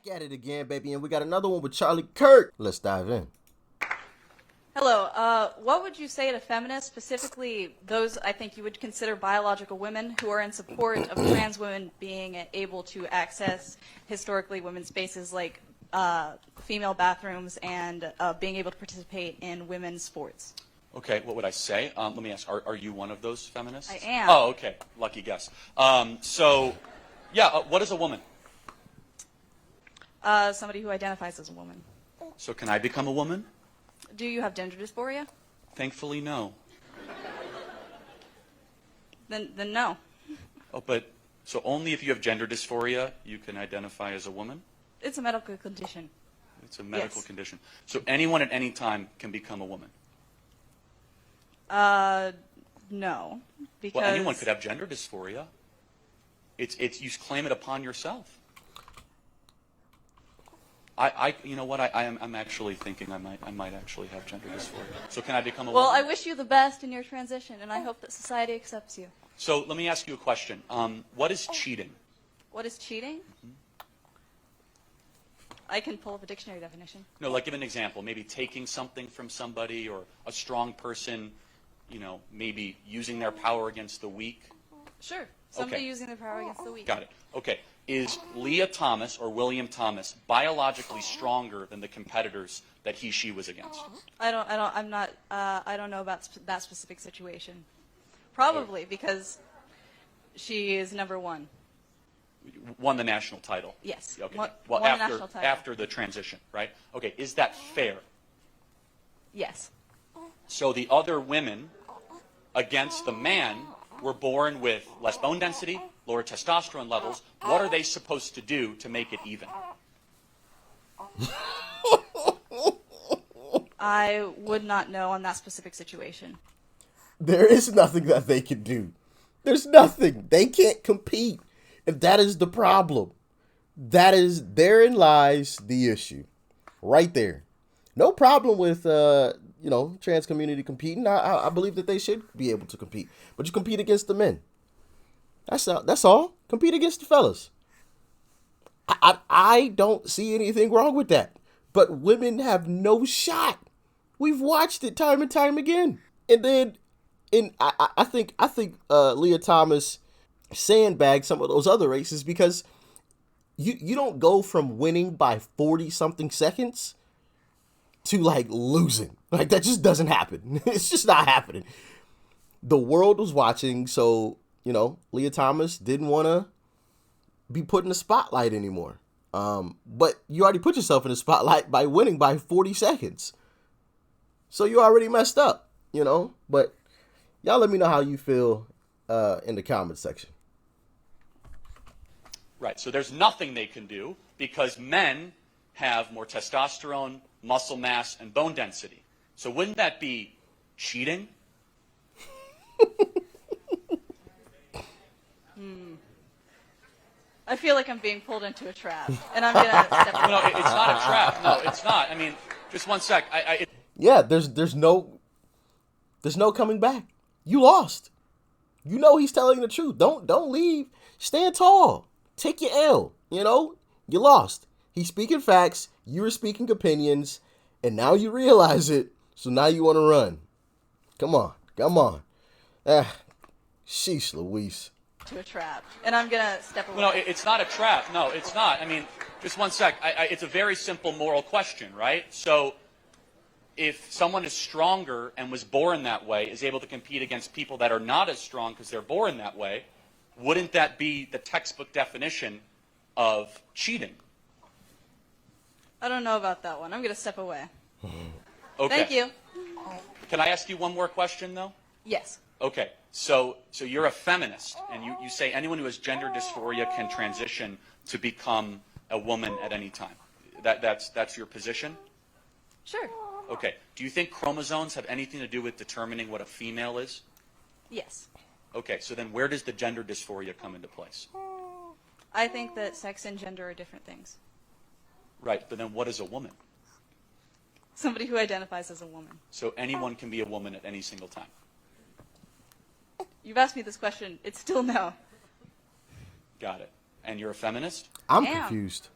Back at it again, baby, and we got another one with Charlie Kirk. Let's dive in. Hello. What would you say to feminists, specifically those I think you would consider biological women who are in support of trans women being able to access historically women's spaces like female bathrooms and being able to participate in women's sports? Okay, what would I say? Let me ask, are you one of those feminists? I am. Oh, okay. Lucky guess. What is a woman? Somebody who identifies as a woman. So can I become a woman? Do you have gender dysphoria? Thankfully, no. Then no. Oh, so only if you have gender dysphoria, you can identify as a woman? It's a medical condition. It's a medical Yes. condition. So anyone at any time can become a woman? No. Because Well, anyone could have gender dysphoria. You claim it upon yourself. You know what? I'm actually thinking I might actually have gender dysphoria. So can I become a Well, I woman? wish you the best in your transition, and I hope that society accepts you. So let me ask you a question. What is cheating? What is cheating? I can pull up a dictionary definition. No, like give an example. Maybe taking something from somebody, or a strong person, maybe using their power against the weak. Sure. Somebody Okay. using their power against the weak. Got it. Okay. Is Leah Thomas or William Thomas biologically stronger than the competitors that she was against? I don't know about that specific situation. Probably because she is number one. Won the national title. Yes. Okay. Won Well, the national title. after the transition, right? Okay. Is that fair? Yes. So the other women against the man were born with less bone density, lower testosterone levels. What are they supposed to do to make it even? I would not know on that specific situation. There is nothing that they can do. There's nothing. They can't compete. And that is the problem. Therein lies the issue. Right there. No problem with, trans community competing. I believe that they should be able to compete. But you compete against the men. That's all. Compete against the fellas. I don't see anything wrong with that. But women have no shot. We've watched it time and time again. And then I think Leah Thomas sandbagged some of those other races because you don't go from winning by 40-something seconds to like losing. Like that just doesn't happen. It's just not happening. The world was watching, so Leah Thomas didn't want to be put in the spotlight anymore. But you already put yourself in the spotlight by winning by 40 seconds. So you already messed up, But y'all let me know how you feel in the comments section. Right. So there's nothing they can do because men have more testosterone, muscle mass, and bone density. So wouldn't that be cheating? I feel like I'm being pulled into a trap, and I'm gonna step away. No, it's not a trap. No, it's not. I mean, just one sec. Yeah, there's no coming back. You lost. He's telling the truth. Don't leave. Stand tall. Take your L. You lost. He's speaking facts. You were speaking opinions, and now you realize it. So now you want to run. Come on. Sheesh, Louise. To a trap, and I'm gonna step away. No, it's not a trap. No, it's not. I mean, just one sec. It's a very simple moral question, right? So if someone is stronger and was born that way, is able to compete against people that are not as strong because they're born that way, wouldn't that be the textbook definition of cheating? I don't know about that one. I'm gonna step away. Okay. Thank you. Can I ask you one more question, though? Yes. Okay. So you're a feminist, and you say anyone who has gender dysphoria can transition to become a woman at any time. That's your position? Sure. Okay. Do you think chromosomes have anything to do with determining what a female is? Yes. Okay. So then where does the gender dysphoria come into place? I think that sex and gender are different things. Right. But then what is a woman? Somebody who identifies as a woman. So anyone can be a woman at any single time. You've asked me this question. It's still no. Got it. And you're a feminist? I'm Damn. confused.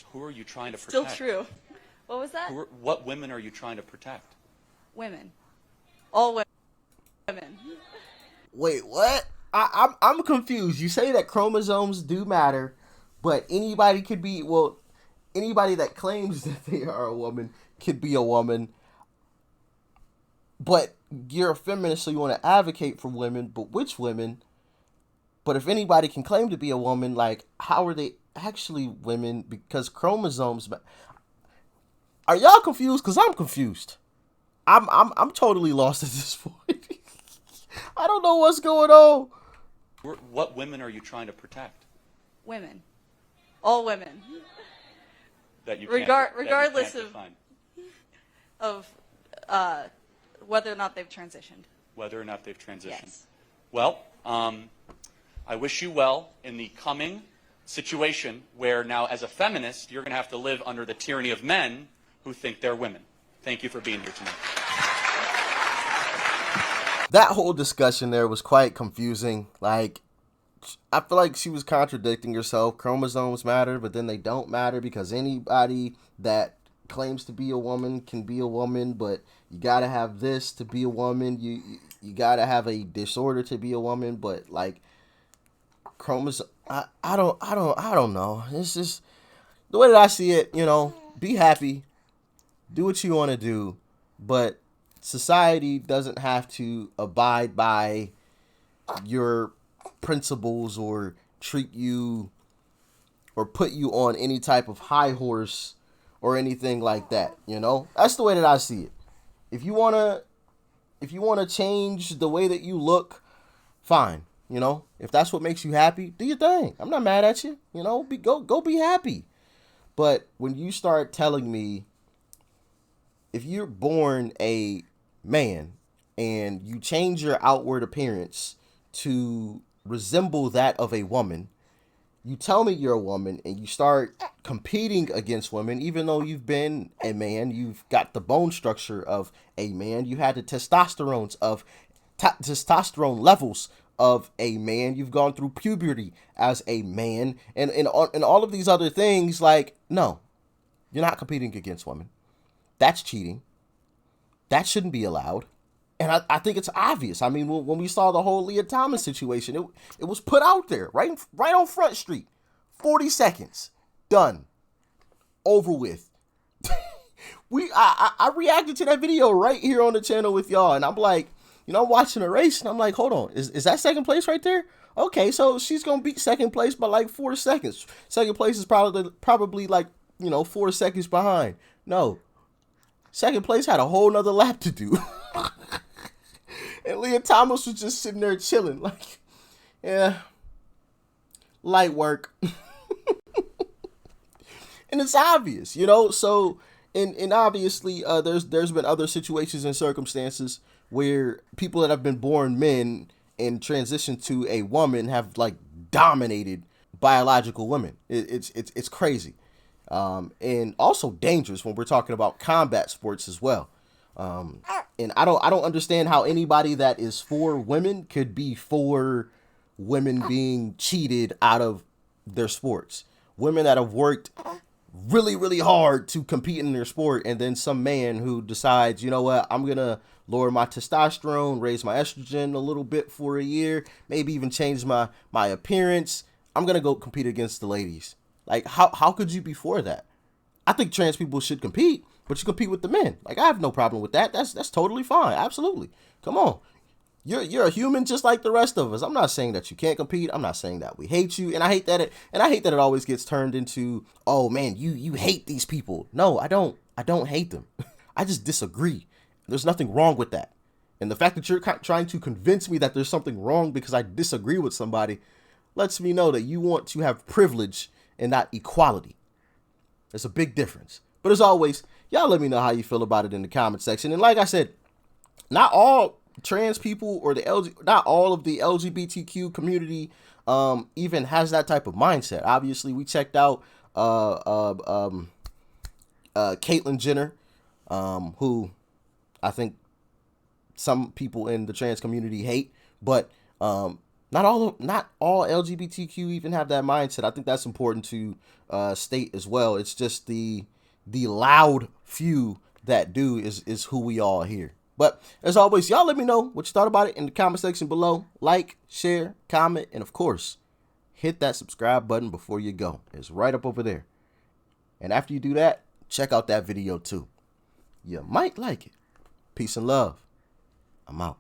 So who are you trying to Still protect? true. What was that? What women are you trying to protect? Women. All women. Wait, what? I'm confused. You say that chromosomes do matter, but anybody could be, well, anybody that claims that they are a woman could be a woman. But you're a feminist, so you want to advocate for women, but which women? But if anybody can claim to be a woman, like, how are they actually women? Because chromosomes. Are y'all confused? Because I'm confused. I'm totally lost at this point. I don't know what's going on. What women are you trying to protect? Women. All women. That you Regardless can't define. of whether or not they've transitioned. Whether or not they've transitioned. Yes. Well, I wish you well in the coming situation where now, as a feminist, you're going to have to live under the tyranny of men who think they're women. Thank you for being here tonight. That whole discussion there was quite confusing. Like, I feel like she was contradicting herself. Chromosomes matter, but then they don't matter because anybody that claims to be a woman can be a woman, but you gotta have this to be a woman. You gotta have a disorder to be a woman, but like chromosome, I don't know. It's just the way that I see it. You know, be happy, do what you want to do, but society doesn't have to abide by your principles or treat you or put you on any type of high horse or anything like that. You know, that's the way that I see it. If you wanna change the way that you look, fine. You know, if that's what makes you happy, do your thing. I'm not mad at you. You know, go be happy. But when you start telling me, if you're born a man and you change your outward appearance to resemble that of a woman, you tell me you're a woman and you start competing against women, even though you've been a man, you've got the bone structure of a man, you had the testosterone levels of a man, you've gone through puberty as a man, and all of these other things. Like, no, you're not competing against women. That's cheating. That shouldn't be allowed. And I think it's obvious. I mean, when we saw the whole Leah Thomas situation, it was put out there, right on Front Street. 40 seconds. Done. Over with. I reacted to that video right here on the channel with y'all. And I'm like, you know, I'm watching the race. And I'm like, hold on. Is that second place right there? Okay, so she's going to beat second place by like 4 seconds. Second place is probably like, 4 seconds behind. No. Second place had a whole nother lap to do. And Leah Thomas was just sitting there chilling. Like, yeah, light work. And it's obvious, so, and obviously there's been other situations and circumstances where people that have been born men and transitioned to a woman have like dominated biological women. It's crazy. And also dangerous when we're talking about combat sports as well. And I don't understand how anybody that is for women could be for women being cheated out of their sports. Women that have worked really, really hard to compete in their sport, and then some man who decides, you know what, I'm going to lower my testosterone, raise my estrogen a little bit for a year, maybe even change my appearance. I'm going to go compete against the ladies. Like, how could you be for that? I think trans people should compete, but you compete with the men. Like, I have no problem with that. That's totally fine. Absolutely. Come on. You're a human just like the rest of us. I'm not saying that you can't compete. I'm not saying that we hate you. And I hate that it always gets turned into, oh man, you hate these people. No, I don't hate them. I just disagree. There's nothing wrong with that. And the fact that you're trying to convince me that there's something wrong because I disagree with somebody lets me know that you want to have privilege and not equality. There's a big difference. But as always, y'all let me know how you feel about it in the comment section. And like I said, not all trans people or not all of the LGBTQ community even has that type of mindset. Obviously, we checked out Caitlyn Jenner, who I think some people in the trans community hate, but Not all LGBTQ even have that mindset. I think that's important to state as well. It's just the loud few that do is who we all hear. But as always, y'all let me know what you thought about it in the comment section below. Like, share, comment, and of course, hit that subscribe button before you go. It's right up over there. And after you do that, check out that video too. You might like it. Peace and love. I'm out.